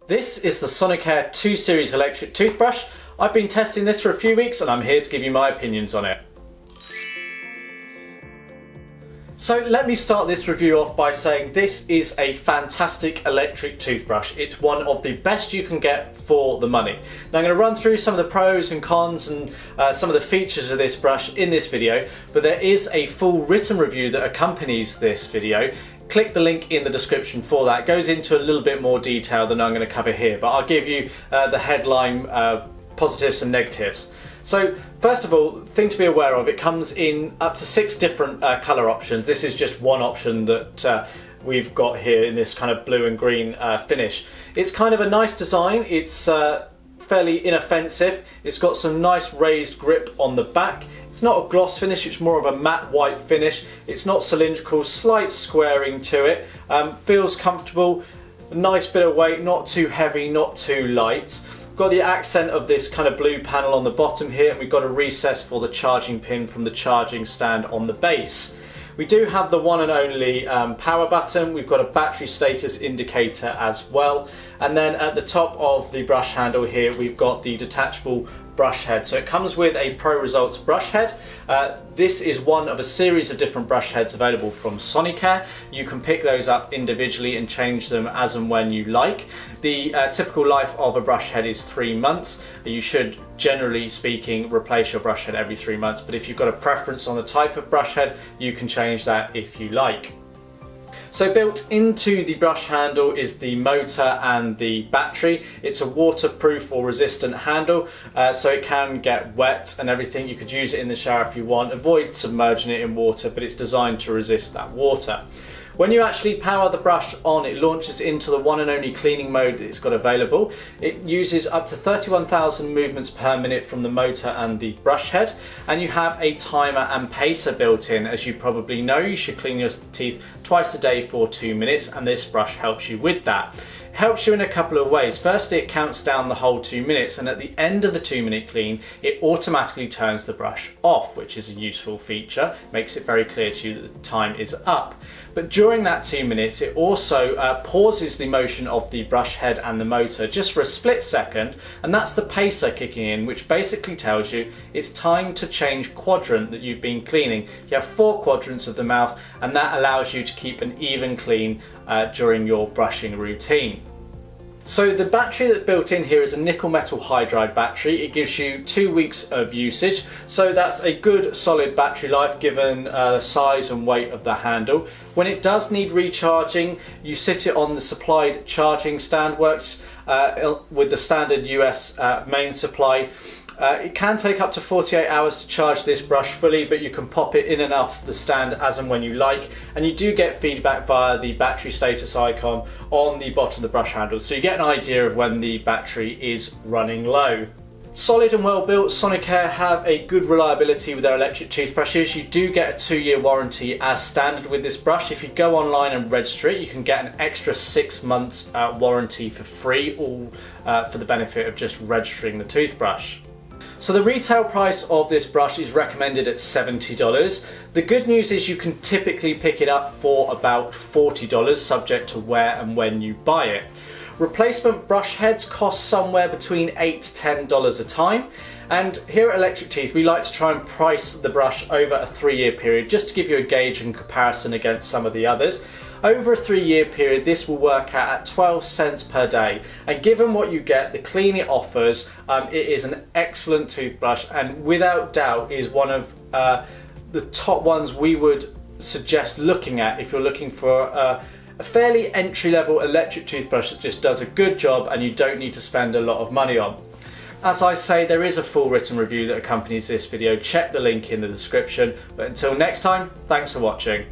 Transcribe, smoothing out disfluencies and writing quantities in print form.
This is the Sonicare 2 Series electric toothbrush. I've been testing this for a few weeks and I'm here to give you my opinions on it. So let me start this review off by saying this is a fantastic electric toothbrush. It's one of the best you can get for the money. Now I'm going to run through some of the pros and cons and some of the features of this brush in this video, but there is a full written review that accompanies this video. Click the link in the description for that. It goes into a little bit more detail than I'm going to cover here, but I'll give you the headline positives and negatives. So first of all, thing to be aware of, it comes in up to 6 different colour options. This is just one option that we've got here in this kind of blue and green finish. It's kind of a nice design. It's fairly inoffensive. It's got some nice raised grip on the back. It's not a gloss finish, it's more of a matte white finish. It's not cylindrical, slight squaring to it. Feels comfortable, a nice bit of weight, not too heavy, not too light. Got the accent of this kind of blue panel on the bottom here, and we've got a recess for the charging pin from the charging stand on the base. We do have the one and only power button. We've got a battery status indicator as well, and then at the top of the brush handle here we've got the detachable brush head. So it comes with a Pro Results brush head. This is one of a series of different brush heads available from Sonicare. You can pick those up individually and change them as and when you like. The typical life of a brush head is 3 months. You should, generally speaking, replace your brush head every 3 months, but if you've got a preference on the type of brush head, you can change that if you like. So built into the brush handle is the motor and the battery. It's a waterproof or resistant handle, so it can get wet and everything. You could use it in the shower if you want. Avoid submerging it in water, but it's designed to resist that water. When you actually power the brush on, it launches into the one and only cleaning mode that it's got available. It uses up to 31,000 movements per minute from the motor and the brush head, and you have a timer and pacer built in. As you probably know, you should clean your teeth twice a day for 2 minutes, and this brush helps you with that. It helps you in a couple of ways. Firstly, it counts down the whole 2 minutes, and at the end of the 2-minute clean, it automatically turns the brush off, which is a useful feature. Makes it very clear to you that the time is up. But during that 2 minutes, it also pauses the motion of the brush head and the motor just for a split second, and that's the pacer kicking in, which basically tells you it's time to change quadrant that you've been cleaning. You have 4 quadrants of the mouth, and that allows you to keep an even clean during your brushing routine. So the battery that's built in here is a nickel metal hydride battery. It gives you 2 weeks of usage, so that's a good solid battery life given the size and weight of the handle. When it does need recharging, you sit it on the supplied charging stand. Works with the standard US main supply. It can take up to 48 hours to charge this brush fully, but you can pop it in and off the stand as and when you like, and you do get feedback via the battery status icon on the bottom of the brush handle, so you get an idea of when the battery is running low. Solid and well built, Sonicare have a good reliability with their electric toothbrushes. You do get a 2-year warranty as standard with this brush. If you go online and register it, you can get an extra 6 months warranty for free, all for the benefit of just registering the toothbrush. So the retail price of this brush is recommended at $70. The good news is you can typically pick it up for about $40, subject to where and when you buy it. Replacement brush heads cost somewhere between $8 to $10 a time, and here at Electric Teeth we like to try and price the brush over a 3-year period just to give you a gauge and comparison against some of the others. Over a 3-year period, this will work out at 12 cents per day, and given what you get, the clean it offers, it is an excellent toothbrush, and without doubt is one of the top ones we would suggest looking at if you're looking for a fairly entry-level electric toothbrush that just does a good job and you don't need to spend a lot of money on. As I say, there is a full written review that accompanies this video. Check the link in the description, but until next time, thanks for watching.